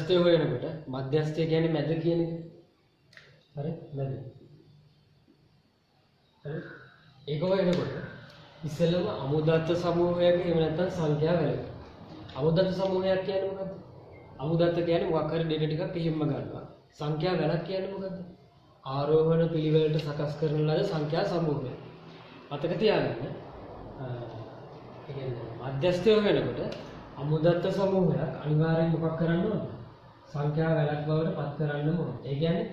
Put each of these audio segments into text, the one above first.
මධ්‍යස්ථය හොයනකොට මධ්‍යස්ථය කියන්නේ මැද කියන එක. හරි මැද. හරි ඒක හොයනකොට ඉස්සෙල්ලම අමුදත්ත සමූහයක එහෙම නැත්නම් සංඛ්‍යා වලක. අමුදත්ත සමූහයක් කියන්නේ මොකද්ද? අමුදත්ත කියන්නේ මොකක් හරි දෙක ටිකක් එහෙම්ම ගන්නවා. සංඛ්‍යා වලක් කියන්නේ මොකද්ද? ආරෝහණ පිළිවෙලට සකස් කරන ලද සංඛ්‍යා සමූහය. මතක තියාගන්න. ඒ කියන්නේ මධ්‍යස්ථය වෙනකොට අමුදත්ත සමූහයක් අනිවාර්යෙන් මොකක් කරන්න ඕනද? සංඛ්‍යා වලක් බවට පත් කරන්න ඕන. ඒ කියන්නේ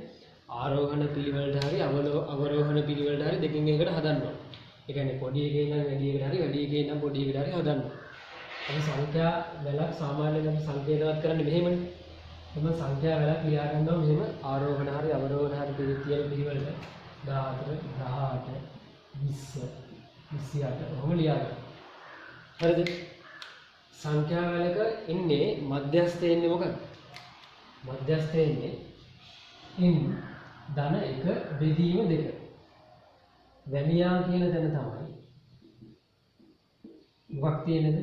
ආරෝහණ පිළිවෙලට හරි අවරෝහණ පිළිවෙලට හරි දෙකකින් එකකට හදන්න ඕන. ඒ කියන්නේ පොඩි එකේ ඉඳන් වැඩි එකට හරි වැඩි එකේ ඉඳන් පොඩි එකට හරි හදන්න ඕන. අපි සංඛ්‍යා වලක් සාමාන්‍යයෙන් අපි සංකේතවත් කරන්නේ මෙහෙමනේ. එම සංඛ්‍යා වලක් ලියා ගන්නවා මෙහෙම ආරෝහණ හරි අවරෝහණ හරි තියෙන පිළිවෙලට 14 18 20 28 ඔහොම ලියා ගන්න. හරිද? සංඛ්‍යා වලක ඉන්නේ මධ්‍යස්ථයේ ඉන්නේ මොකක්ද? මධ්‍යස්ථයේ ඉන්නේ ධන 1 බෙදීම 2. වැලියා කියන තැන තමයි මොකක් තියෙනද?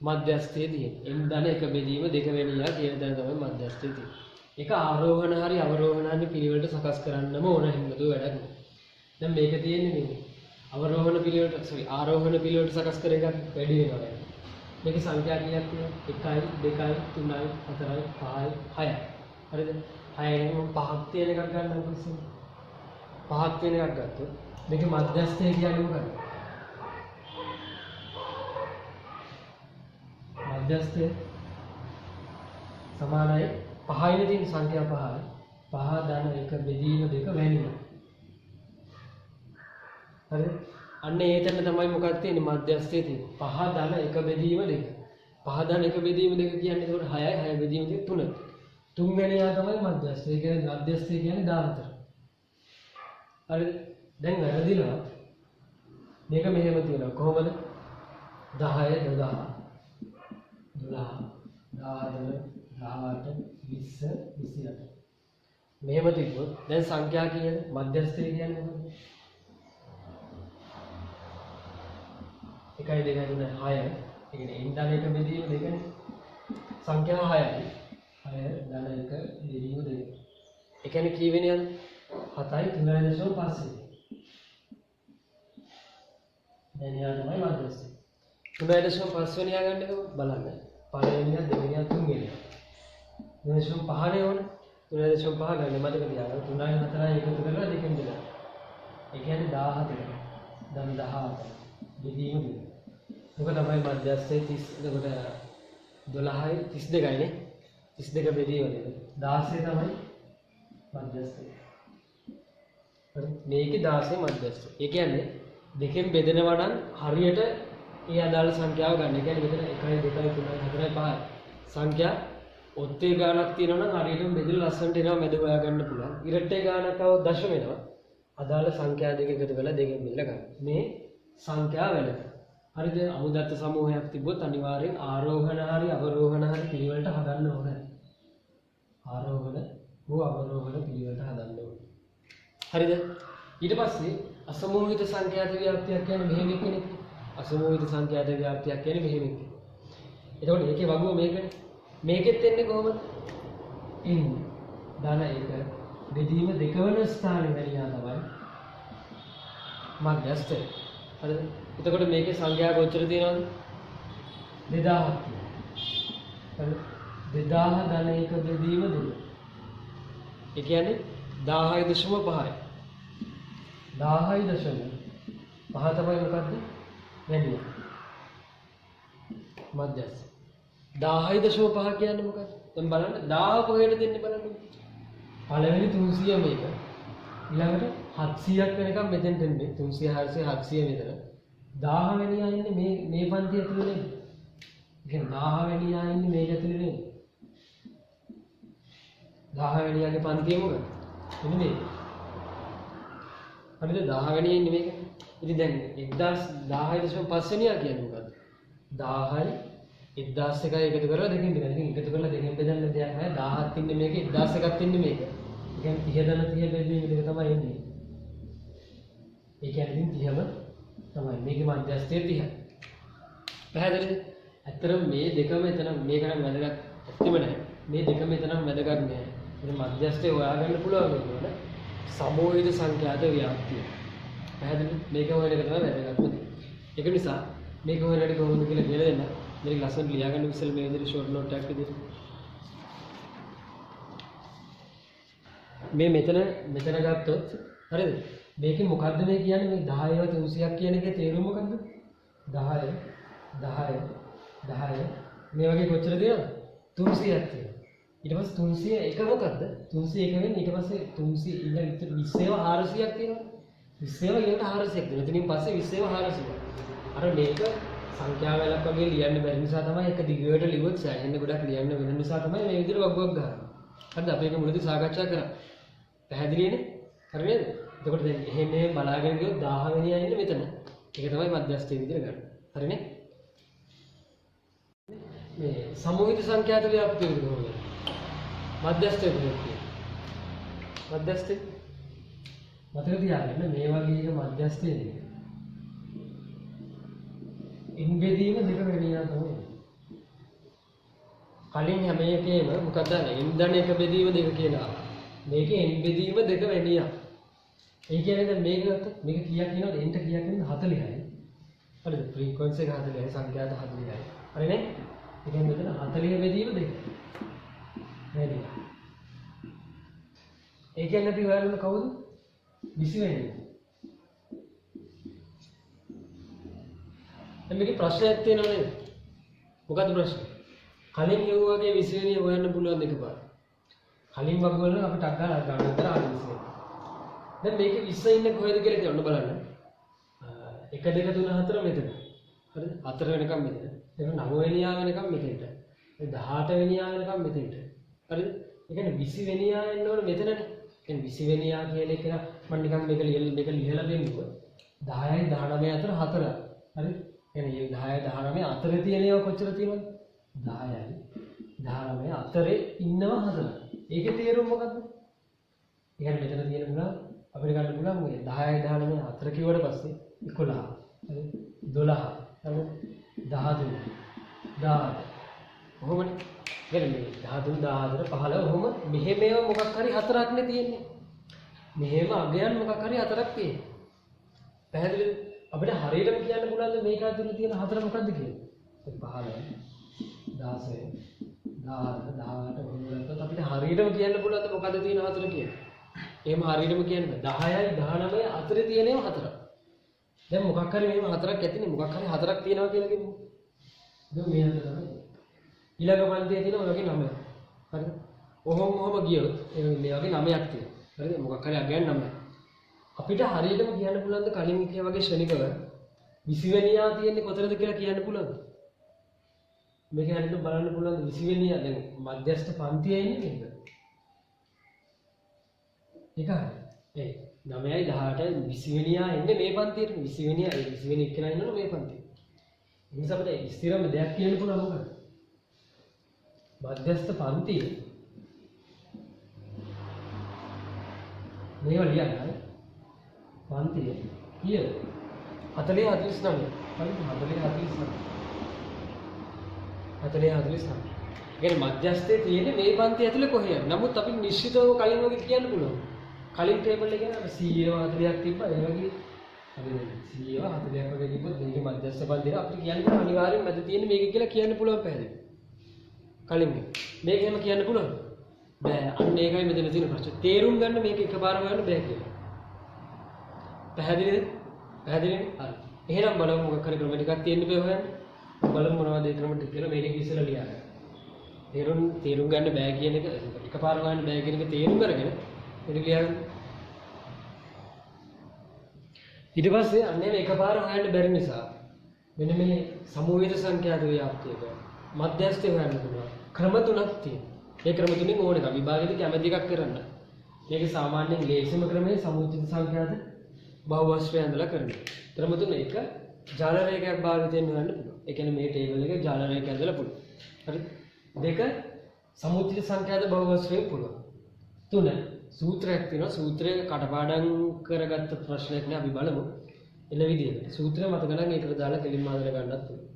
මධ්‍යස්ථයේ තියෙන. ධන 1 බෙදීම 2 වැලියා කියන තැන තමයි මධ්‍යස්ථයේ තියෙන්නේ. ඒක ආරෝහණ හරි අවරෝහණ හරි පිළිවෙලට සකස් කරන්නම ඕන හින්දා වැඩක් නෑ. දැන් මේක තියෙන්නේ මේ අවරෝහණ පිළිවෙලට ආරෝහණ පිළිවෙලට සකස් කර එකක් වැඩි වෙනවා. මේක සංඛ්‍යා කීයක් තියෙනවද? 1 2 3 4 5 6. හරිද? 6 න් 5ක් තියෙන එකක් ගන්නකො ඉතින්. 5ක් තියෙන එකක් ගත්තොත් මේක මධ්‍යස්ථය කියන්නේ මොකක්ද? මධ්‍යස්ථය සමානයි 5යිනේ තියෙන සංඛ්‍යා 5යි. 5 ධන 1 බෙදීම 2 වැනිලා. හරිද? අන්න ඒ තැන තමයි මොකක්ද තියෙන්නේ මධ්‍යස්ථයේ තියෙන්නේ 5 ධන 1 බෙදීම 2. 5 ධන 1 බෙදීම 2 කියන්නේ ඒකට 6යි 6 බෙදීම 2 3. තුන්වෙනියා තමයි මධ්‍යස්ථය. ඒ කියන්නේ මධ්‍යස්ථය කියන්නේ 14. හරිද? දැන් වැරදිලා මේක මෙහෙම තියෙනවා. කොහොමද? 10 12 12 18 20 28. මෙහෙම තිබ්බොත් දැන් සංඛ්‍යා කියන්නේ මධ්‍යස්ථය කියන්නේ මොකක්ද? 1 2 3 6. ඒ කියන්නේ ඉන්දන 1 බෙදීම 2නේ. සංඛ්‍යා 6යි. 6 ධන 1 බෙදීම 2. ඒ කියන්නේ කී වෙනියද? 7යි 3.5. දැන් යා තමයි මධ්‍යස්ථය. 3.5 වෙනියා ගන්නකො බලන්න. පළවෙනියා දෙවෙනියා තුන්වෙනියා. 3.5 නේ ඕනේ. 3.5 ගන්න මතක තියාගන්න. 3යි 4යි එකතු කරලා දෙකෙන් දෙනවා. ඒ කියන්නේ 17. දැන් 17. බෙදීම 2. ඔක තමයි මධ්‍යස්ථයේ 30 එතකොට 12යි 32යි නේ 32 බෙදීම 16 තමයි මධ්‍යස්ථය. හරි මේකේ 16 මධ්‍යස්ථය. ඒ කියන්නේ දෙකෙන් බෙදෙනවා නම් හරියට ඒ අදාළ සංඛ්‍යාව ගන්න. ඒ කියන්නේ මෙතන 1 2 3 4 5 සංඛ්‍යා ඔත්තේ ගානක් තියෙනවා නම් හරියටම බෙදලා ලස්සනට එනවා මැද හොයා ගන්න පුළුවන්. ඉරට්ටේ ගානක් આવොත් දශම වෙනවා. අදාළ සංඛ්‍යා දෙක එකතු කරලා දෙකෙන් බෙදලා ගන්න. මේ සංඛ්‍යා වලට හරිද? අමුදත්ත සමූහයක් තිබ්බොත් අනිවාර්යෙන් ආරෝහණ හරි අවරෝහණ හරි පිළිවෙලට හදන්න ඕනේ. ආරෝහණ හෝ අවරෝහණ පිළිවෙලට හදන්න ඕනේ. හරිද? ඊට පස්සේ අසමූහිත සංඛ්‍යාත ව්‍යාප්තියක් කියන්නේ මෙහෙම කෙනෙක්. අසමූහිත සංඛ්‍යාත ව්‍යාප්තියක් කියන්නේ මෙහෙම කෙනෙක්. එතකොට මේකේ වගුව මේකනේ. මේකෙත් එන්නේ කොහොමද? ධන 1 බෙදීම 2 වෙනි ස්ථානයේ වෙනියා තමයි මධ්‍යස්ථය. හරිද? එතකොට මේකේ සංඛ්‍යා කොච්චර තියෙනවද? 2000ක් තියෙනවා. හරිද? 2000 ධන 1 බෙදීම 2. ඒ කියන්නේ 10.5යි. 10.5 තමයි මොකද්ද? වෙනියා. මධ්‍යස්ථ. 10.5 කියන්නේ මොකක්ද? දැන් බලන්න 10 කොහෙද දෙන්නේ බලන්න. පළවෙනි 300 මේක. ඊළඟට 700ක් වෙනකම් මෙතෙන් දෙන්නේ 300 400 700 මෙතන. 1000 වෙනියා ඉන්නේ මේ පන්ති ඇතුලේ නේද? ඒ කියන්නේ 1000 වෙනියා ඉන්නේ මේක ඇතුලේ නේද? 1000 වෙනියාගේ පන්තිය මොකක්ද? එන්නේ මේක. හරිද? 1000 වෙනියා ඉන්නේ මේක. ඉතින් දැන් 1000.5 වෙනියා කියන්නේ මොකද්ද? 1000යි 1001යි එකතු කරලා දෙකෙන් බෙදන්න. ඉතින් එකතු කරලා දෙකෙන් බෙදන්න දෙයක් නැහැ. 1000ක් ඉන්නේ මේකේ 1001ක් ඉන්නේ මේක. ඒ කියන්නේ 30 ධන 30 බෙදීම දෙක තමයි එන්නේ. ඒ කියන්නේ ඉතින් 30ම තමයි. මේකේ මධ්‍යස්ථය 30යි. පැහැදිලිද? ඇත්තටම මේ දෙකම එතන මේක නම් වැදගත් ඇත්තම නැහැ. මේ දෙක මෙතන වැදගත් නෑ. ඉතින් මධ්‍යස්ථය හොයාගන්න පුළුවන් වෙනවනේ. සමෝහිත සංඛ්‍යාත ව්‍යාප්තිය. පැහැදිලි? මේක හොයන එක තමයි වැදගත්ම දේ. ඒක නිසා මේක හොයනට කොහොමද කියලා කියලා දෙන්න. මේක ලස්සනට ලියාගන්න ඉස්සෙල්ලා මේ විදිහට ෂෝට් නෝට් එකක් විදිහට. මේ මෙතන ගත්තොත් හරිද? මේකේ මොකද්ද මේ කියන්නේ මේ 10 300ක් කියන එකේ තේරුම මොකද්ද? 10 මේ වගේ කොච්චර තියෙනවද? 300ක් තියෙනවා. ඊට පස්සේ 300 එක මොකද්ද? 301 වෙන්නේ ඊට පස්සේ 300 ඊළඟ 20 ඒවා 400ක් තියෙනවා. 20 ඒවා ඊළඟට 400ක් තියෙනවා. එතනින් පස්සේ 20 ඒවා 400. අර මේක සංඛ්‍යා වලක් වගේ ලියන්න බැරි නිසා තමයි එක දිගට ලිව්වොත් සෑහෙන්න ගොඩක් ලියන්න වෙන නිසා තමයි මේ විදිහට වග්ගක් ගහන්නේ. හරිද? අපි ඒක මුලදී සාකච්ඡා කරා. පැහැදිලිනේ? හරි නේද? එතකොට දැන් එහෙම බලාගෙන ගියොත් 1000 වෙනියා ඉන්නේ මෙතන. ඒක තමයි මධ්‍යස්ථයේ විදිහට ගන්න. හරිනේ? මේ සමෝහිත සංඛ්‍යාත ව්‍යාප්තිය කොහොමද? මධ්‍යස්ථයේ විදිහට. මධ්‍යස්ථේ මතක තියාගන්න මේ වගේ එක මධ්‍යස්ථයේදී ඉන්බෙදීම දෙක වෙනියා තමයි. කලින් හැම එකේම මොකක්ද ඉන්දන එක බෙදීම දෙක කියලා. මේකේ ඉන්බෙදීම දෙක වෙනියා. ඒ කියන්නේ දැන් මේක ගත්තොත් මේක කීයක් කියනවද? එන්ට කීයක් කියනවද? 40යි. හරිද? ෆ්‍රීකවන්සි එක 40යි, සංඛ්‍යාත 40යි. හරිනේ? ඒ කියන්නේ මෙතන 40 බෙදීම දෙක. නේද? ඒ කියන්නේ අපි හොයන්න කවුද? 20 වෙනි. මේකේ ප්‍රශ්නයක් තියෙනව නේද? මොකද්ද ප්‍රශ්නේ? කලින් හෙව්වාගේ 20 වෙනි හොයන්න පුළුවන් එකපාර. කලින් වගවල අපිට අග්ගා ගන්න අතර ආවි 20 වෙනි. දැන් මේකේ 20 ඉන්නේ කොහෙද කියලා කියන්න බලන්න. 1 2 3 4 මෙතන. හරිද? 4 වෙනකම් මෙතන. ඒක 9 වෙනියා වෙනකම් මෙතෙන්ට. 18 වෙනියා වෙනකම් මෙතෙන්ට. හරිද? ඒ කියන්නේ 20 වෙනියා එන්න ඕනේ මෙතනනේ. ඒ කියන්නේ 20 වෙනියා කියන එක මම නිකන් මේක ලියලා දෙන්නුවා. 10යි 19 අතර 4. හරිද? කියන්නේ 10 19 අතර තියෙන ඒවා කොච්චර තියෙනවද? 10යි 19 අතරේ ඉන්නවා 4. ඒකේ තේරුම මොකද්ද? ඒ කියන්නේ මෙතන තියෙන ගුණ අපිට ගන්න පුළුවන් මේ 10යි 19 අතර කිව්වට පස්සේ 11 හරි 12 හරි 13 14 කොහොමද? කියන්නේ මේ 13 14 15 ඔහොම මෙහෙම ඒවා මොකක් හරි හතරක් නේ තියෙන්නේ. මෙහෙම අගයන් මොකක් හරි හතරක් තියෙන්නේ. පැහැදිලිද? අපිට හරියටම කියන්න පුළුවන්ද මේක ඇතුලේ තියෙන හතර මොකක්ද කියලා? 15 16 18 19 අපිට හරියටම කියන්න පුළුවන්ද මොකද්ද තියෙන හතර කියලා? එහෙම හරියටම කියන්න බෑ. 10යි 19 අතරේ තියෙනේම හතරක්. දැන් මොකක් හරි මෙහෙම හතරක් ඇතිනේ මොකක් හරි හතරක් තියෙනවා කියලා කිව්වොත්. දැන් මේ හතර තමයි. ඊළඟ පන්තියේ තියෙන ඔය වගේ 9ක්. හරිද? ඔහොම ගියොත් මේ වගේ 9ක් තියෙනවා. හරිද? මොකක් හරි අගයන් 9ක්. අපිට හරියටම කියන්න පුළුවන්ද කලින් කිය වගේ ශ්‍රේණිකව 20 වෙනියා තියෙන්නේ කොතනද කියලා කියන්න පුළුවන්ද? මේක හරියට බලන්න පුළුවන්ද 20 වෙනියා දැන් මධ්‍යස්ථ පන්තියේ ඉන්නේ නේද? ඒක හරි. 9යි 18යි 20 වෙනියා එන්නේ මේ පන්තියට 20 වෙනියා 20 වෙනි එක්කෙනා ඉන්නවනේ මේ පන්තියේ. ඒ නිසා අපිට ස්ථිරම දෙයක් කියන්න පුළුවන් මොකක්ද? මධ්‍යස්ථ පන්තියේ මේවා ලියන්න හරි. පන්තියේ කීයද? 40 49. හරිද? 40 49. 40 49. කියන්නේ මධ්‍යස්ථයේ තියෙන්නේ මේ පන්තිය ඇතුලේ කොහේද? නමුත් අපි නිශ්චිතව කලින් වගේ කියන්න පුළුවන්. කලින් ටේබල් එකේ අර 100 40ක් තිබ්බා. ඒ වගේ හරි 100 40ක් වගේ තිබ්බොත් මේකේ මධ්‍යස්ථ පන්තිය අපිට කියන්න පුළුවන් අනිවාර්යෙන් මැද තියෙන්නේ මේක කියලා කියන්න පුළුවන් පැහැදිලි. කලින් මේක එහෙම කියන්න පුළුවන්. බෑ. අන්න ඒකයි මෙතන තියෙන ප්‍රශ්නේ. තේරුම් ගන්න මේක එකපාර හොයන්න බෑ කියලා. පැහැදිලිද? පැහැදිලිද? හරි. එහෙනම් බලමු මොකක් හරි ක්‍රම ටිකක් තියෙන්න බෑ හොයන්න. බලමු මොනවද ඒ ක්‍රම ටික කියලා මේක ඉස්සෙල්ලා ලියන්න. තේරුම් ගන්න බෑ කියන එක එකපාර හොයන්න බෑ කියන එක තේරුම් කරගෙන මේක ලියන්න. ඊට පස්සේ අන්නේ එකපාර හොයන්න බැරි නිසා මෙන්න මේ සමෝහිත සංඛ්‍යාත ව්‍යාප්තියක මධ්‍යස්ථය හොයන්න පුළුවන්. ක්‍රම තුනක් තියෙනවා. ඒ ක්‍රම තුنين ඕන එක විභාගෙදී කැමති එකක් කරන්න. මේක සාමාන්‍යයෙන් ලේසිම ක්‍රමයේ සමෝහිත සංඛ්‍යාත බහුවස්ත්‍රය ඇඳලා කරන්නේ. ක්‍රම තුන එක ජාල රේඛයක් භාවිතයෙන් හොයන්න පුළුවන්. ඒ කියන්නේ මේ ටේබල් එකේ ජාල රේඛය ඇඳලා පුළුවන්. හරි? දෙක සමෝහිත සංඛ්‍යාත බහුවස්ත්‍රයෙන් පුළුවන්. තුන සූත්‍රයක් තියෙනවා. සූත්‍රය කටපාඩම් කරගත්ත ප්‍රශ්නයක් නේ අපි බලමු. එළ විදියට. සූත්‍රය මතක නම් ඒකට දාලා කෙලින්ම අදලා ගන්නත් පුළුවන්.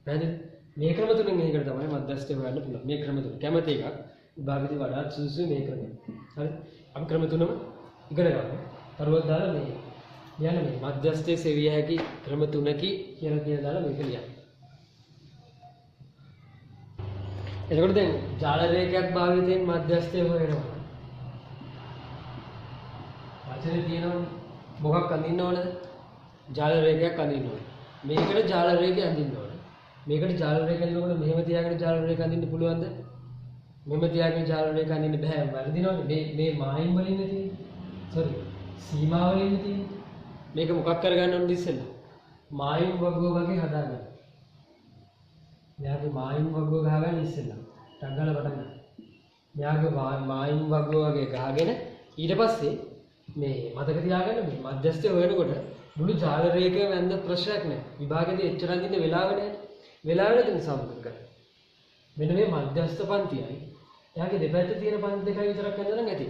පැහැදිලි? මේ ක්‍රම තුනෙන් මේකට තමයි මධ්‍යස්ථය හොයන්න පුළුවන්. මේ ක්‍රම තුන කැමති එකක් විභාගෙදී වඩාත් සුදුසු මේ ක්‍රමය. හරි. අපි ක්‍රම තුනම ඉගෙන ගන්න. තරුවක් දාලා මේ යන්න මේ මධ්‍යස්ථයේ සෙවිය හැකි ක්‍රම තුනකි කියලා දාලා මේක ලියන්න. එතකොට දැන් ජාල රේඛයක් භාවිතයෙන් මධ්‍යස්ථය හොයනවා. වචනේ තියෙනවා මොකක් අඳින්න ඕනද? ජාල රේඛයක් අඳින්න ඕනේ. මේකට ජාල රේඛය අඳින්න ඕනේ. මේකට ජාල රේඛ අඳිනකොට මෙහෙම තියාගෙන ජාල රේඛ අඳින්න පුළුවන්ද? මෙහෙම තියාගෙන ජාල රේඛ අඳින්න බෑ. වැරදිනවනේ. මේ මායිම් වලින් තියෙන්නේ. සෝරි. සීමා වලින් තියෙන්නේ. මේක මොකක් කරගන්න ඕනද ඉස්සෙල්ලා? මායිම් වගුව වගේ හදාගන්න. මෙයාගේ මායිම් වගුව ගහගන්න ඉස්සෙල්ලා. ටංගල පටන් ගන්න. මෙයාගේ මායිම් වගුව වගේ ගහගෙන ඊට පස්සේ මේ මතක තියාගන්න මේ මධ්‍යස්ථය හොයනකොට මුළු ජාල රේඛය වැන්ද ප්‍රශ්නයක් නෑ. විභාගෙදී එච්චර අඳින්න වෙලාව නෑ. වෙලාව නැති නිසා මොකද කරන්නේ? මෙන්න මේ මධ්‍යස්ථ පන්තියයි එයාගේ දෙපැත්තේ තියෙන පන්ති දෙකයි විතරක් ඇඳලා නම් ඇති.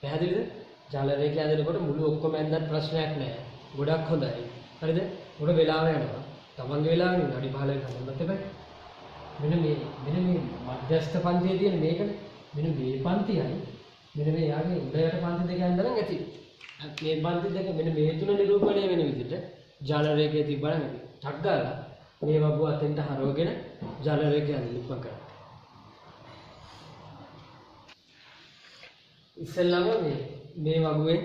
පැහැදිලිද? ජාල රේඛය ඇඳනකොට මුළු ඔක්කොම ඇඳලා ප්‍රශ්නයක් නෑ. ගොඩක් හොඳයි. හරිද? උඩ වෙලාව යනවා. තමන්ගේ වෙලාවෙ විනාඩි 15ක් හදන්නත් එපා. මෙන්න මේ මධ්‍යස්ථ පන්තියේ තියෙන මේකනේ. මෙන්න මේ පන්තියයි මෙන්න මේ යාගේ උඩයට පන්ති දෙක ඇඳලා නම් ඇති. මේ පන්ති දෙක මෙන්න මේ තුන නිරූපණය වෙන විදිහට ජාල රේඛය තිබ්බනම් ඇති. ටක් ගාලා මේ වගුව අතෙන්ට හරවගෙන ජාල රේඛය අඳින්න කරා. ඉස්සෙල්ලාම මේ වගුවේ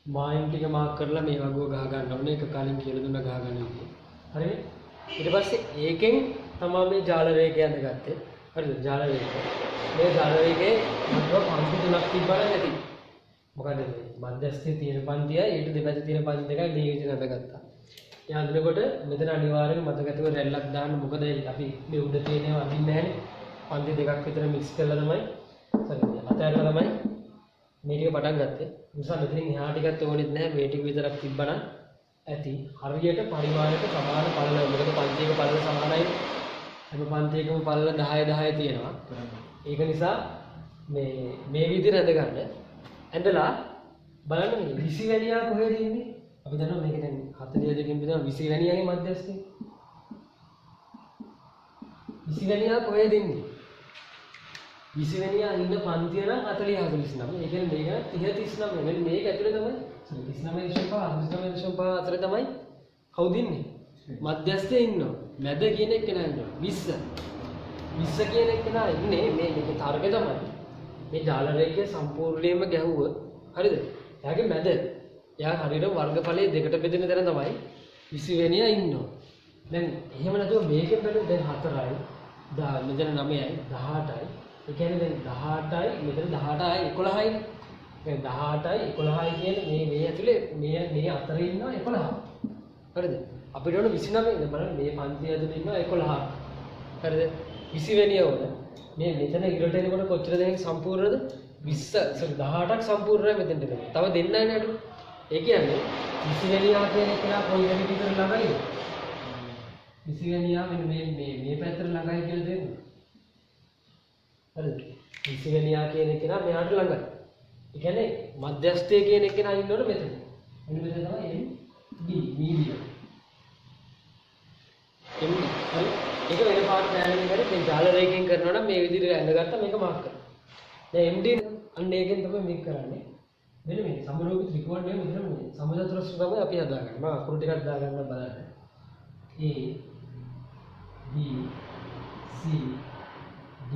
මායිම් ටික මාක් කරලා මේ වගුව ගහ ගන්න ඕනේ. ඒක කලින් කියලා දුන්නා ගහ ගන්න විදිහ. හරිනේ? ඊට පස්සේ ඒකෙන් තමයි මේ ජාල රේඛය අඳගත්තේ. හරිද? ජාල රේඛය. මේ ජාල රේඛයේ මතක පන්ති තුනක් තිබ්බනම් ඇති. මොකද මේ මධ්‍යස්ථයේ තියෙන පන්තියයි ඊට දෙපැත්තේ තියෙන පන්ති දෙකයි මේ විදිහට අඳගත්තා. ඒ අඳනකොට මෙතන අනිවාර්යයෙන්ම මතකතුව රැල්ලක් දාන්න. මොකද අපි මේ උඩ තියෙනවා අඳින්නේ නැහැනේ. පන්ති දෙකක් විතර මික්ස් කරලා තමයි අතහැරලා තමයි මේ ටික පටන් ගත්තේ. නිසා මෙතනින් එහා ටිකත් ඕනෙත් නැහැ. මේ ටික විතරක් තිබ්බනම් ඇති. හරියට පරිමාණයට සමාන පළල. මොකද පන්තියක පළල සමානයි. හැම පන්තියකම පළල 10 10 තියෙනවා. ඒක නිසා මේ විදිහට ඇඳගන්න. ඇඳලා බලන්න මේ 20 වැනියා කොහෙද ඉන්නේ? අපි දන්නවා මේක දැන් 42කින් බෙදනවා 20 වැනියාගේ මැදස්තේ. 20 වැනියා කොහෙද ඉන්නේ? 20 වැනියා ඉන්න පන්තිය නම් 40 49. ඒ කියන්නේ මේක 30 39. මෙන්න මේක ඇතුලේ තමයි 39.5 අතර තමයි කවුද ඉන්නේ? මැදස්තේ ඉන්නවා. මැද කියන එක නෑ 20. 20 කියන එක නෑ ඉන්නේ මේක තරගය තමයි. මේ ජාල රේඛය සම්පූර්ණයෙන්ම ගැහුවොත් හරිද? එයාගේ මැද එයා හරියට වර්ගඵලයේ දෙකට බෙදෙන තැන තමයි 20 වෙනියා ඉන්නවා. දැන් එහෙම නැතුව මේකෙන් බැලුවොත් දැන් 4යි, මෙතන 9යි, 18යි. ඒ කියන්නේ දැන් 18යි, මෙතන 18යි, 11යි. දැන් 18යි, 11යි කියන්නේ මේ ඇතුලේ මේ අතරේ ඉන්නවා 11. හරිද? අපිට ඕන 29 බලන්න මේ පන්තිය ඇතුලේ ඉන්නවා 11. හරිද? 20 වෙනියා ඕන. මේ මෙතන ඉරට එනකොට කොච්චර දෙනෙක් සම්පූර්ණද? 18ක් සම්පූර්ණයි මෙතෙන්ට එනවා. තව දෙන්නයි නේද? ඒ කියන්නේ 20 වෙනියා කියන එක නා කොයි වෙලෙක විතර ළඟයිද? 20 වෙනියා මේ පැත්තට ළඟයි කියලා දෙන්න. හරිද? 20 වෙනියා කියන එක නා මෙයාට ළඟයි. ඒ කියන්නේ මධ්‍යස්ථයේ කියන එක නා ඉන්නකොට මෙතන. මෙන්න මෙතන තමයි MD මීඩියම්. MD හරි. ඒක වෙන පාට නෑනේ කරේ. මේ ජාල රේඛයෙන් කරනවා නම් මේ විදිහට ඇඳගත්තා මේක මාක් කරනවා. දැන් MD අන්න ඒකෙන් තමයි මේක කරන්නේ. මෙන්න මේ සමරෝගී ත්‍රිකෝණය මෙතන මේ සමචතුරස්‍ර තමයි අපි හදාගන්නේ. මම අකුරු ටිකක් දාගන්න බලන්න. A B C D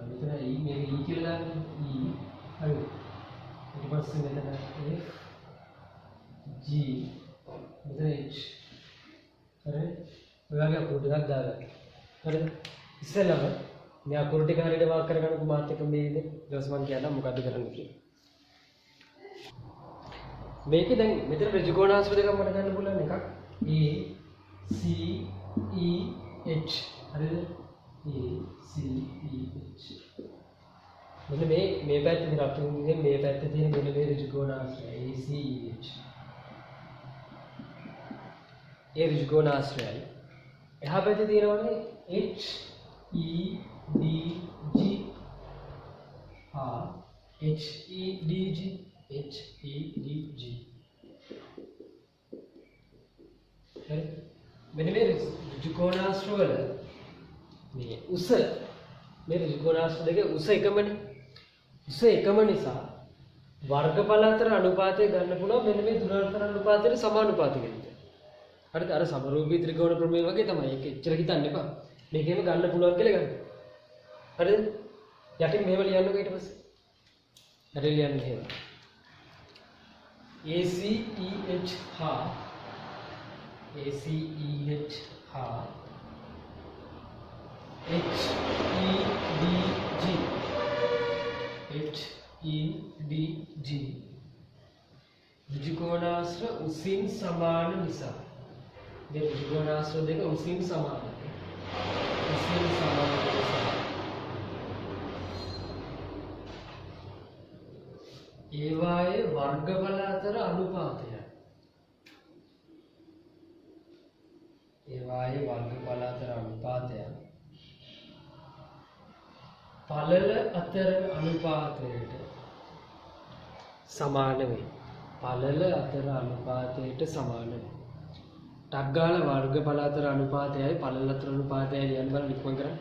මෙතන E මේක E කියලා දාන්න. E හරි. ඊට පස්සේ මෙතන F G මෙතන H හරි. ඔයාගේ අකුරු ටිකක් දාගන්න. හරිද? ඉස්සෙල්ලාම මේ අකුරු ටික හරියට වාක් කරගන්නකො මාත් එක්ක මේ ඉන්නේ. ඊට පස්සේ මම කියන්නම් මොකද්ද කරන්න කියලා. මේකේ දැන් මෙතන ත්‍රිකෝණාශ්‍ර දෙකක් මට ගන්න පුළුවන් එකක් A C E H හරිද? A C E H මෙන්න මේ පැත්තේ රතුන්ගේ මේ පැත්තේ තියෙන මෙන්න මේ ත්‍රිකෝණාශ්‍රය A C E H ඒ ත්‍රිකෝණාශ්‍රයයි එහා පැත්තේ තියෙනවනේ H E D G H E D G H E D G හරි මෙන්න මේ ඍජුකෝණාශ්‍ර වල මේ උස මේ ඍජුකෝණාශ්‍ර දෙකේ උස එකමනේ. උස එකම නිසා වර්ගඵල අතර අනුපාතය ගන්න පුළුවන් මෙන්න මේ දුරාන්තර අනුපාතයට සමානුපාතිකයි. හරිද? අර සමරූපී ත්‍රිකෝණ ප්‍රමේය වගේ තමයි. ඒක එච්චර හිතන්න එපා. මේකේම ගන්න පුළුවන් කියලා ගන්න. හරිද? යටින් මෙහෙම ලියන්නකෝ ඊට පස්සේ. හරි ලියන්න මෙහෙම. ACEH හා ACEH හා HEDG ඍජුකෝණාශ්‍ර උසින් සමාන නිසා මේ ඍජුකෝණාශ්‍ර දෙක උසින් සමානයි. උසින් සමාන නිසා ඒවායේ වර්ගඵල අතර අනුපාතය. ඒවායේ වර්ගඵල අතර අනුපාතය පළල අතර අනුපාතයට සමාන වේ. පළල අතර අනුපාතයට සමාන වේ. ටක් ගාලා වර්ගඵල අතර අනුපාතයයි පළල අතර අනුපාතයයි ලියන්න බලන්න ඉක්මන් කරන්න.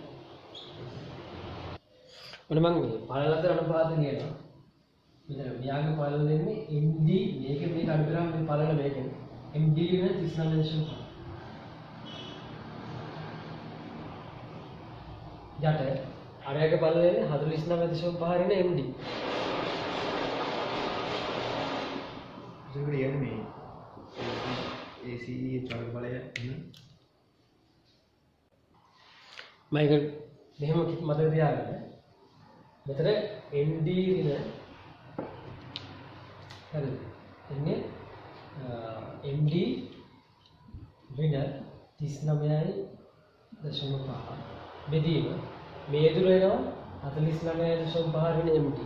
ඔන්න මම මේ පළල අතර අනුපාතය කියනවා. මෙතන මෙයාගේ පළල දෙන්නේ MD මේක අඩු කරාම මේ පළල මේකනේ. MD වෙන 39.5. යට අරයාගේ පළල දෙන්නේ 49.5 වෙන MD. ඒක කියන්නේ මේ ACE වර්ගඵලය මම ඒක මෙහෙම මතක තියාගන්න. මෙතන MD රින හරිද? එන්නේ MD රින 39.5 බෙදීම මේ දුර වෙනවා 49.5 වෙන MD.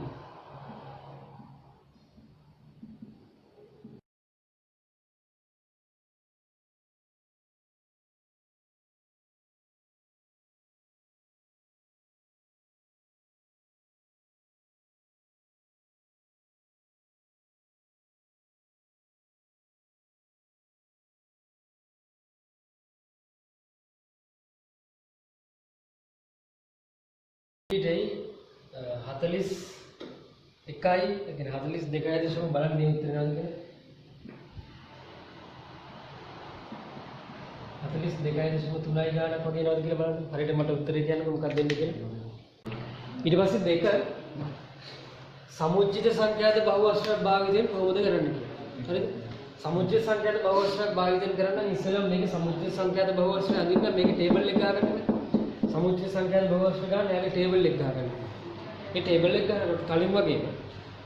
ඊටයි 41යි ඒ කියන්නේ 42යි දශම බලන්න මේ උත්තර නේද කියලා 42.3යි ගානක් වගේ නේද කියලා බලන්න හරියට මට උත්තරේ කියන්නකො මොකක්ද දෙන්නේ කියලා ඊට පස්සේ දෙක සමුච්චිත සංඛ්‍යාත බහුවචනයක් භාවිතයෙන් කොහොමද කරන්නේ කියලා හරිද සමුච්චිත සංඛ්‍යාත බහුවචනයක් භාවිතයෙන් කරන්න නම් ඉස්සෙල්ලා මේක සමුච්චිත සංඛ්‍යාත බහුවචනය අඳින්න මේක ටේබල් එක ගන්න සමුච්චිත සංඛ්‍යාත බහුවචන ගන්න යාගේ ටේබල් එක ගන්න. මේ ටේබල් එක ගන්නකොට කලින් වගේම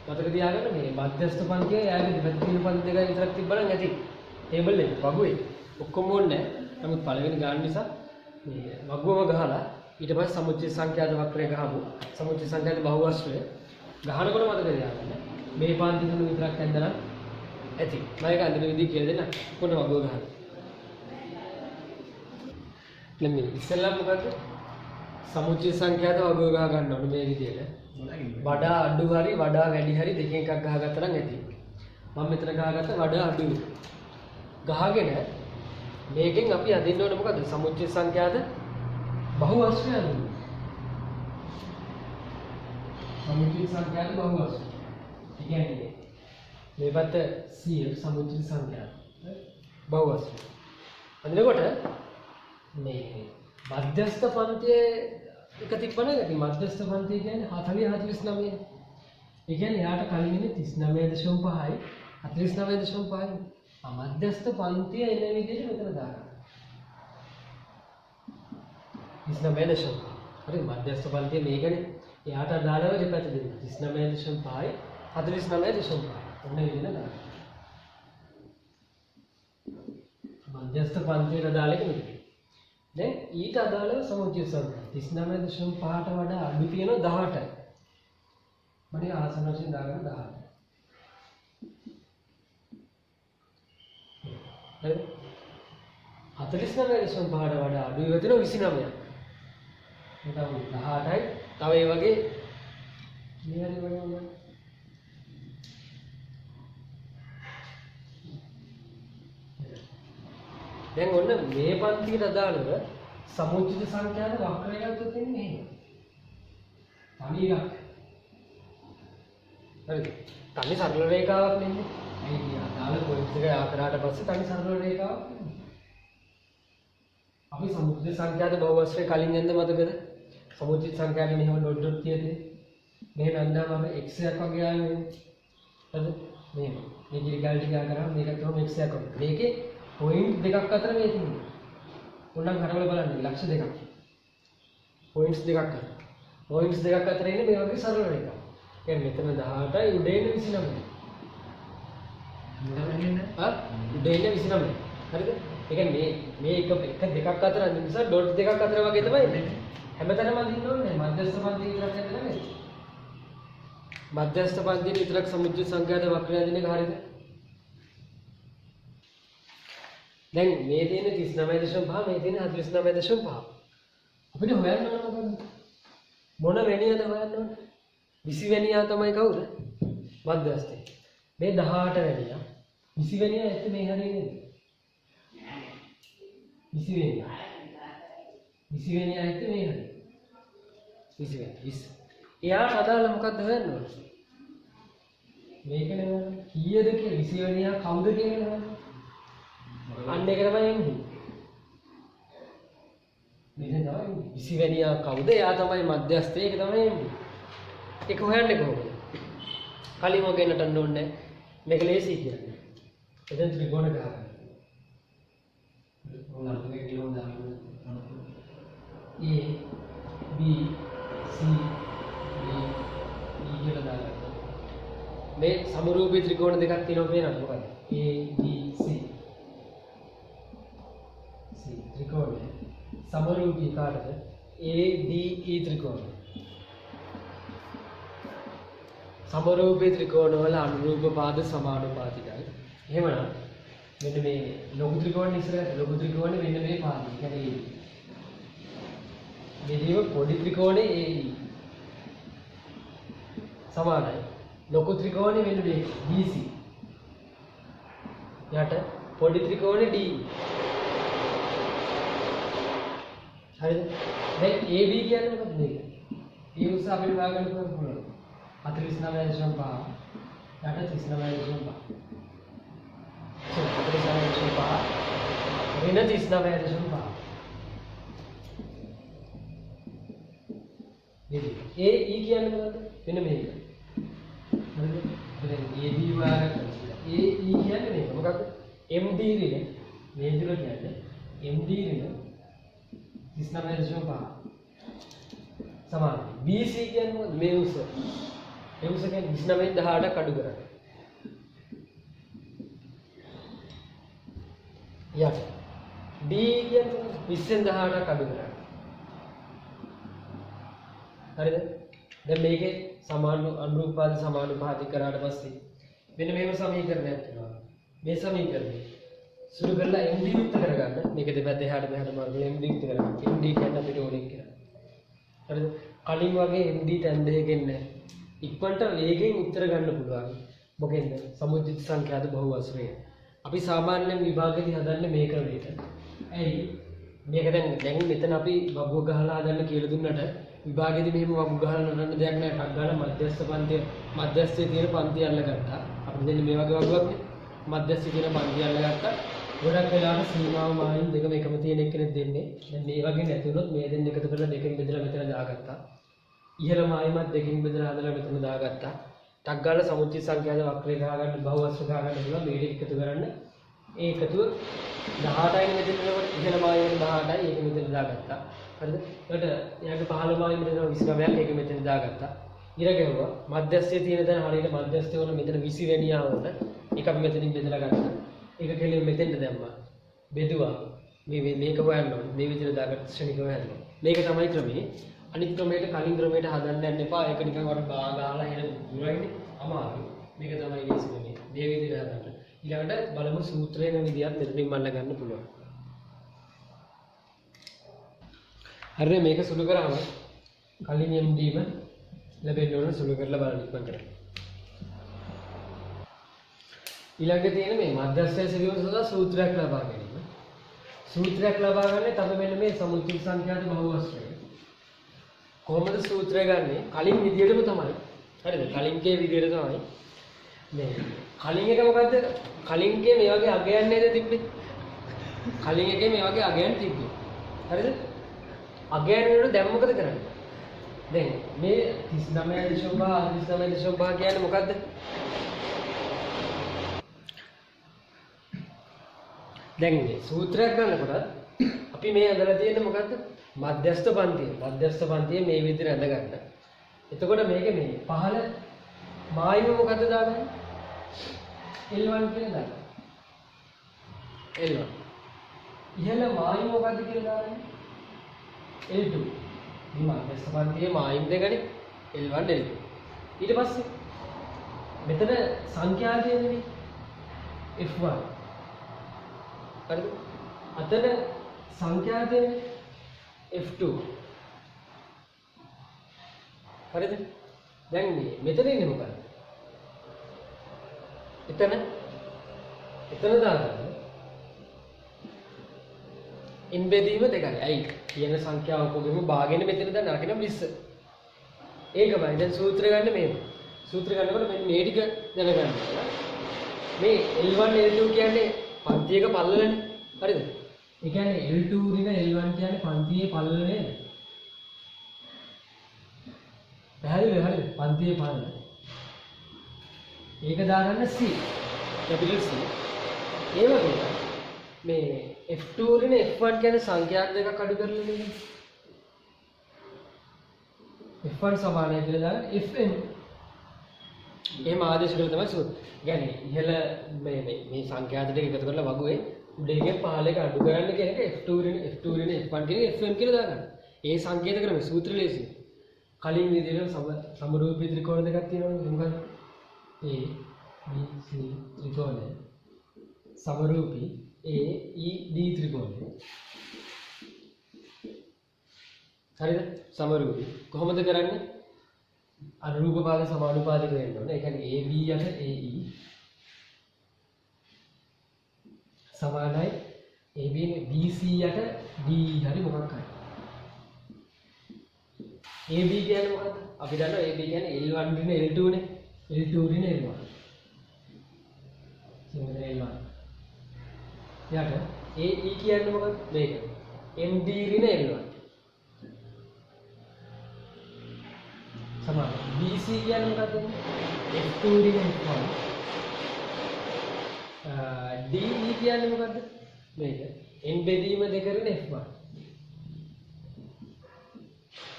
මතක තියාගන්න මේ මධ්‍යස්ථ පන්තිය යාගේ දෙපැත්ත තියෙන පන්ති දෙකයි විතරක් තිබ්බනම් ඇති. ටේබල් එක වගුවේ ඔක්කොම ඕනේ නැහැ. නමුත් පළවෙනි ගාන නිසා මේ වගුවම ගහලා ඊට පස්සේ සමුච්චිත සංඛ්‍යාත වක්‍රය ගහමු. සමුච්චිත සංඛ්‍යාත බහුවචනය ගහනකොට මතක තියාගන්න මේ පන්ති තුන විතරක් ඇද්දනම් ඇති. මම ඒක අඳින විදිහ කියලා දෙන්න. කොහොමද වගුව ගහන්නේ? දැන් මේ ඉස්සෙල්ලා මොකද? සමුච්චිත සංඛ්‍යාත වගුව ගහ ගන්න ඕනේ මේ විදිහට. වඩා අඩු හරි වඩා වැඩි හරි දෙකෙන් එකක් ගහගත්තා නම් ඇති. මම මෙතන ගහගත්ත වඩා අඩු. ගහගෙන මේකෙන් අපි අදින්න ඕනේ මොකද? සමුච්චිත සංඛ්‍යාත බහුවචනය අදින්න. සමුච්චිත සංඛ්‍යාත බහුවචනය. ඒ කියන්නේ මේ පැත්ත CF සමුච්චිත සංඛ්‍යාත බහුවචනය. අදිනකොට මේ මධ්‍යස්ථ පන්තියේ එක තිබ්බනේ ඉතින් මධ්‍යස්ථ පන්තිය කියන්නේ 40 49. ඒ කියන්නේ යාට කලින් ඉන්නේ 39.5යි 49.5යි. මධ්‍යස්ථ පන්තිය එන විදිහට මෙතන දාගන්න. 39.5. හරි මධ්‍යස්ථ පන්තිය මේකනේ. එයාට අදාළව දෙපැත්ත දෙන්න. 39.5යි 49.5. ඔන්න විදිහට දාගන්න. මධ්‍යස්ථ පන්තියට අදාළ එක මෙතන. දැන් ඊට අදාළව සමුච්චිත සංඛ්‍යා 39.5ට වඩා අඩු තියෙනවා 18යි. මම ආසන වශයෙන් දාගන්න 18. හරි 49.5ට වඩා අඩු වෙන 29ක්. එතන 18යි. තව ඒ වගේ මේ හරි වගේ දැන් ඔන්න මේ පන්තියට අදාළව සමුච්චිත සංඛ්‍යාත වක්‍රය ගත්තොත් එන්නේ එහෙම. තනි එකක්. හරිද? තනි සරල රේඛාවක් නෙන්නේ. ඒ කියන්නේ අදාළ පොයින්ට්ස් එක යා කරාට පස්සේ තනි සරල රේඛාවක් නෙන්නේ. අපි සමුච්චිත සංඛ්‍යාත බහුවස්ත්‍රය කලින් යන්න මතකද? සමුච්චිත සංඛ්‍යාත මෙහෙම ඩොට් ඩොට් තියෙන්නේ. මෙහෙම අන්දාම අපි x එකක් වගේ ආවේ. හරිද? මෙහෙම. මේ කිරිකාල් ටික කරාම මේක තමයි x එකක් වගේ. මේකේ පොයින්ට් දෙකක් අතර මේ තියෙන්නේ. උන්නම් හරවල බලන්න ලක්ෂ දෙකක්. පොයින්ට්ස් දෙකක් අතර. පොයින්ට්ස් දෙකක් අතර ඉන්නේ මේ වගේ සරල රේඛාවක්. කියන්නේ මෙතන 18යි උඩ ඉන්නේ 29යි. උඩ ඉන්නේ 29යි. හරිද? ඒ කියන්නේ මේ එක දෙකක් අතර අඳින නිසා ඩොට් දෙකක් අතර වගේ තමයි ඉන්නේ. හැමතැනම අඳින්න ඕනේ මධ්‍යස්ථ පන්තිය විතරක් නේද නෙමෙයි. මධ්‍යස්ථ පන්තියේ විතරක් සමුච්චිත සංඛ්‍යාත වක්‍රය අඳින එක හරියද? දැන් මේ තියෙන 39.5 මේ තියෙන 49.5 අපිට හොයන්න ඕන මොකද? මොන වෙණියද හොයන්න ඕන? 20 වෙනියා තමයි කවුද? මධ්‍යස්ථේ. මේ 18 වෙනියා 20 වෙනියා ඇත්ත මේ හරිය නේද? 20 වෙනියා 20 වෙනියා ඇත්ත මේ හරිය. 20 වෙනියා 20. එයාට අදාළ මොකක්ද හොයන්න ඕන? මේක නේ කීයද කියලා 20 වෙනියා කවුද කියලා හොයන්න. අන්න ඒක තමයි එන්නේ. මේක තමයි 20 වෙනියා කවුද? එයා තමයි මධ්‍යස්ථේ. ඒක තමයි එන්නේ. ඒක හොයන්නේ කොහොමද? කලින්ම ගෙන්නන්න ඕනේ. මේක ලේසි කියන්නේ. එතෙන් ත්‍රිකෝණ ගහගන්න. මොනවාද මේ ත්‍රිකෝණ දාන්නේ? A B C D E කියලා දාගන්න. මේ සමරූපී ත්‍රිකෝණ දෙකක් තියෙනවා පේනවද මොකද? A B C त्रिकोण समरूपी काटද ADE त्रिकोण समरूपी त्रिकोण වල අනුරූප පාද සමානුපාතිකයි. එහෙමනම් මෙන්න මේ ලඝු ත්‍රිකෝණ ඉස්සරහට ලඝු ත්‍රිකෝණේ මෙන්න මේ පාදය. ඒ කියන්නේ මෙදිව පොඩි ත්‍රිකෝණේ AE සමානයි. ලඝු ත්‍රිකෝණේ මෙන්න මේ BC යට පොඩි ත්‍රිකෝණේ DE හරිද? දැන් AB කියන්නේ මොකක්ද මේක? ඒ උස අපිට හොයාගන්න පුළුවන්. 49.5 යට 39.5. 49.5 ඍණ 39.5. නේද? AE කියන්නේ මොකක්ද? මෙන්න මේක. හරිද? දැන් AB හොයාගන්න. AE කියන්නේ මේක. මොකක්ද? MD ඍණ මේ දුර කියන්නේ MD ඍණ 39.5 සමානයි. BC කියන්නේ මොකද? මේ උස. මේ උස කියන්නේ 29.18ක් අඩු කරන්නේ. යට. DE කියන්නේ 20.18ක් අඩු කරන්නේ. හරිද? දැන් මේකේ සමාන අනුරූපාද සමානුපාතික කරාට පස්සේ මෙන්න මේව සමීකරණයක් වෙනවා. මේ සමීකරණය සුළු කරලා MD යුක්ත කරගන්න. මේක දෙපැත්ත එහාට මෙහාට මාර්ගල MD යුක්ත කරගන්න. MD කියන්නේ අපිට ඕනේ කියලා. හරිද? කලින් වගේ MD තැන් දෙකකින් නැහැ. ඉක්මනට වේගෙන් උත්තර ගන්න පුළුවන්. මොකෙන්ද? සමුච්චිත සංඛ්‍යාත බහුවස්ත්‍රය. අපි සාමාන්‍යයෙන් විභාගෙදී හදන්නේ මේ ක්‍රමයට. ඇයි? මේක දැන් මෙතන අපි වගුව ගහලා හදන්න කියලා දුන්නට විභාගෙදී මෙහෙම වගුව ගහලා නරන්න දෙයක් නැහැ. ටක් ගාලා මධ්‍යස්ථ පන්තිය මධ්‍යස්ථයේ තියෙන පන්තිය අල්ලගත්තා. අපිට දෙන්නේ මේ වගේ වගුවක් නේ. මධ්‍යස්ථයේ තියෙන පන්තිය අල්ලගත්තා. ගොඩක් වෙලාවට සීමාව මායින් දෙකම එකම තියෙන එක්කෙනෙක් දෙන්නේ. දැන් මේ වගේ නැති වුණොත් මේ දෙන්න එකතු කරලා දෙකෙන් බෙදලා මෙතන දාගත්තා. ඉහළ මායිමත් දෙකෙන් බෙදලා හදලා මෙතන දාගත්තා. ටක් ගාලා සමුච්චිත සංඛ්‍යාත වක්‍රය ගහගන්න බහුවස්ත්‍ර ගහගන්න පුළුවන් මේ දෙක එකතු කරන්න. ඒ එකතුව 18යි මෙතන එනකොට ඉහළ මායිමෙන් 18යි ඒක මෙතන දාගත්තා. හරිද? ඊට එයාගේ 15 මායිමෙන් එනවා 29ක් ඒක මෙතන දාගත්තා. ඉර ගැහුවා මධ්‍යස්ථයේ තියෙන තැන හරියට මධ්‍යස්ථයේ වුණ මෙතන 20 වෙනියා වුණ ඒක අපි මෙතනින් බෙදලා ගත්තා. ඒක කෙලින් මෙතෙන්ට දැම්මා. බෙදුවා. මේක හොයන්න ඕනේ. මේ විදිහට දාගත්ත ශ්‍රේණික හොයන්න. මේක තමයි ක්‍රමේ. අනිත් ක්‍රමයට කලින් ක්‍රමයට හදන්න යන්න එපා. ඒක නිකන් වර බා ගාලා එහෙම දුරයිනේ. අමාරුයි. මේක තමයි ලේසි ක්‍රමේ. මේ විදිහට හදන්න. ඊළඟට බලමු සූත්‍රයේ වෙන විදිහත් මෙතනින් මල්ල ගන්න පුළුවන්. හරිනේ මේක සුළු කරාම කලින් MDම ලැබෙන්න ඕන සුළු කරලා බලන්න ඉක්මන් කරන්න. ඊළඟට තියෙන මේ මධ්‍යස්ථය සිදුවීම සඳහා සූත්‍රයක් ලබා ගැනීම. සූත්‍රයක් ලබා ගන්න තමයි මෙන්න මේ සමුච්චිත සංඛ්‍යාත බහුවස්ත්‍රය. කොහොමද සූත්‍රය ගන්නෙ? කලින් විදියටම තමයි. හරිද? කලින්ගේ විදියට තමයි. මේ කලින් එක මොකද්ද? කලින්ගේ මේ වගේ අගයන් නේද තිබ්බේ? කලින් එකේ මේ වගේ අගයන් තිබ්බේ. හරිද? අගයන් වල දැන් මොකද කරන්නේ? දැන් මේ 39.5 කියන්නේ මොකද්ද? දැන් මේ සූත්‍රයක් ගන්නකොට අපි මේ අදලා තියෙන්නේ මොකද්ද? මධ්‍යස්ථ පන්තිය. මධ්‍යස්ථ පන්තිය මේ විදිහට අඳ ගන්න. එතකොට මේක මේ පහළ මායිම මොකද්ද දාගන්නේ? L1 කියලා දාන්න. L1. ඉහළ මායිම මොකද්ද කියලා දාන්නේ? L2. මේ මධ්‍යස්ථ පන්තියේ මායිම් දෙකනේ L1 L2. ඊට පස්සේ මෙතන සංඛ්‍යා තියෙන්නේ F1. හරිද? අතන සංඛ්‍යා තියෙන්නේ F2. හරිද? දැන් මෙතන ඉන්නේ මොකක්ද? එතන දාගන්න. ඉන්බෙදීම දෙකයි. ඇයි? කියන සංඛ්‍යාව ඔක්කොගෙම භාගෙන්න මෙතන දැන් අරගෙන 20. ඒකමයි. දැන් සූත්‍රය ගන්න මේක. සූත්‍රය ගන්නකොට මෙන්න මේ ටික දැනගන්න. මේ L1 L2 කියන්නේ පන්තියක පල්ලලනේ. හරිද? ඒ කියන්නේ L2 රින L1 කියන්නේ පන්තියේ පල්ලල නේද? පැහැදිලිද? හරිද? පන්තියේ පල්ලල. ඒක දාගන්න C. Capital C. ඒ වගේම මේ F2 රින F1 කියන්නේ සංඛ්‍යා දෙකක් අඩු කරලා නේද? F1 සමානයි කියලා දාගන්න Fn. එහෙම ආදේශ කරලා තමයි සූත්‍රය. يعني ඉහළ මේ සංඛ්‍යා දෙක එකතු කරලා වගුවේ උඩ එකෙන් පහළ එක අඩු කරන්න කියන එක F2 රින F1 කියන Fn කියලා දාගන්න. ඒ සංකේත ක්‍රමය සූත්‍ර ලේසි. කලින් විදිහට සමරූපී ත්‍රිකෝණ දෙකක් තියෙනවනේ මොකක්ද? A B C ත්‍රිකෝණය සමරූපී A E D ත්‍රිකෝණය. හරිද? සමරූපී. කොහොමද කරන්නේ? අනුරූප පාද සමානුපාතික වෙන්න ඕනේ. ඒ කියන්නේ AB යට AE සමානයි AB BC යට DE හරි මොකක් හරි. AB කියන්නේ මොකද්ද? අපි දන්නවා AB කියන්නේ L1 රින L2 නේ. L2 රින L1. සිංහල L1. යට AE කියන්නේ මොකද්ද? මේක. MD රින L1. සමාන. BC කියන්නේ මොකද්ද? F2 රින F1. DE කියන්නේ මොකද්ද? මේක. n බෙදීම දෙක රින F1.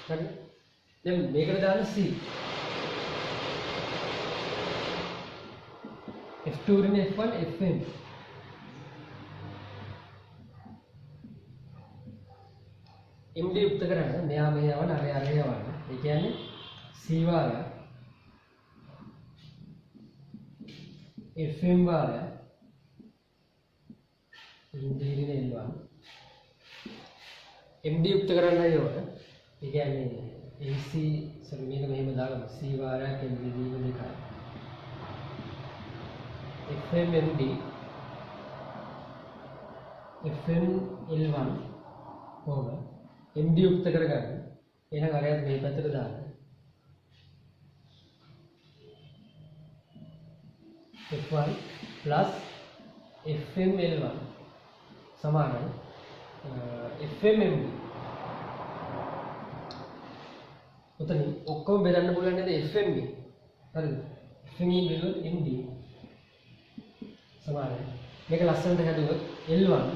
හරි. දැන් මේකට දාන්න C. F2 රින F1 Fn. MD යුක්ත කරන්න මෙයා මෙහා යවන අර යවන. ඒ කියන්නේ C වාර Fm වාර MD රින L1 MD යුක්ත කරන්නයි ඕන. ඒ කියන්නේ AC මේක මෙහෙම දාගමු. C වාරයක් MD දීම දෙකයි. Fm MD Fm L1 කොහොම MD යුක්ත කරගන්න. එහෙනම් අරයත් මේ පැත්තට දාන්න. F1 plus Fm L1 සමානයි Fm MD. උතන ඔක්කොම බෙදන්න පුළුවන් නේද Fm ගේ. හරිද? Fm බෙදුවොත් MD සමානයි. මේක ලස්සනට හැදුවොත් L1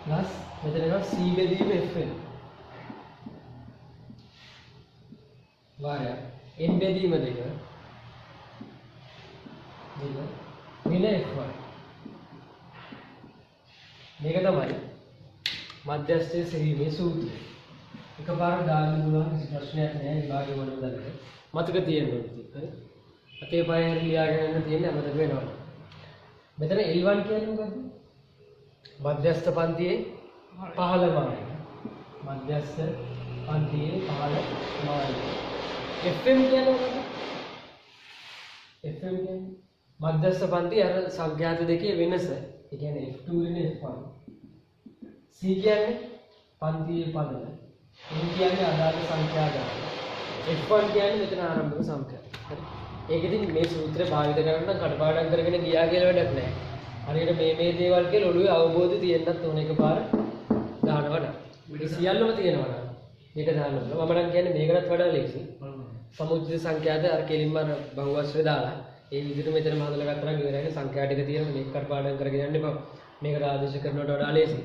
plus මෙතන එනවා C බෙදීම Fn. වාරය n බෙදීම දෙක රින F1. මේක තමයි මධ්‍යස්ථයේ සෙවීමේ සූත්‍රය. එකපාර දාන්න පුළුවන් කිසි ප්‍රශ්නයක් නැහැ විභාගයේ මොනවද දැනගන්න. මතක තියෙන්න ඕනේ. හරි. අතේ පය ලියාගෙන යන්න තියෙන්නේ අමතක වෙනවා. මෙතන L1 කියන්නේ මොකද්ද? මධ්‍යස්ථ පන්තියේ පහළ මානය. මධ්‍යස්ථ පන්තියේ පහළ මානය. Fm කියන්නේ මොකද්ද? Fm කියන්නේ මධ්‍යස්ථ පන්තියේ අර සංඛ්‍යාත දෙකේ වෙනස. ඒ කියන්නේ F2 රින F1 C කියන්නේ පන්තියේ පදන. M කියන්නේ අදාළ සංඛ්‍යා ගාන. F1 කියන්නේ මෙතන ආරම්භක සංඛ්‍යා. හරි. ඒක ඉතින් මේ සූත්‍රය භාවිත කරන්න නම් කටපාඩම් කරගෙන ගියා කියලා වැඩක් නැහැ. හරියට මේ දේවල් කියලා ඔළුවේ අවබෝධය තියෙන්නත් ඕන එකපාර දානවා නම්. මේ සියල්ලම තියෙනවා නම් මේක දාන්න ඕන. මම නම් කියන්නේ මේකටත් වඩා ලේසි. සමුච්චිත සංඛ්‍යාද අර කෙලින්ම අර බහුවස්ත්‍රය දාලා ඒ විදිහට මෙතනම හදලා ගත්තා නම් ඉවරයි. සංඛ්‍යා ටික තියෙනවා මේක කටපාඩම් කරගෙන යන්න එපා. මේකට ආදේශ කරනවට වඩා ලේසි.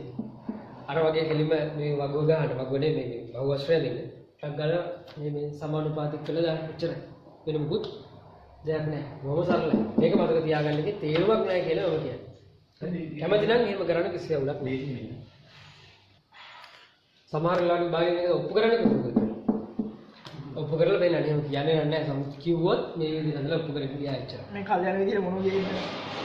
අර වගේ කෙලින්ම මේ වගුව ගන්න වගුවනේ මේ බහුවස්ත්‍රය දෙන්න. ටක් ගාලා මේ සමානුපාතික කළා දාන්න එච්චරයි. වෙන මොකුත් දෙයක් නැහැ. බොහොම සරලයි. මේක මතක තියාගන්න එකේ තේරුමක් නැහැ කියලා මම කියන්නේ. කැමති නම් එහෙම කරන්න කිසි අවුලක් නැහැ. සමහර වෙලාවට භාගයෙන් එක ඔප්පු කරන්න කිව්වොත් ඔප්පු කරලා වෙන්නේ නැහැ. එහෙම කියන්නේ නැහැ. සමුත් කිව්වොත් මේ විදිහට ඔප්පු කරගෙන ගියා එච්චරයි. මේ කල්යනා විදියට මොනවද කියන්නේ?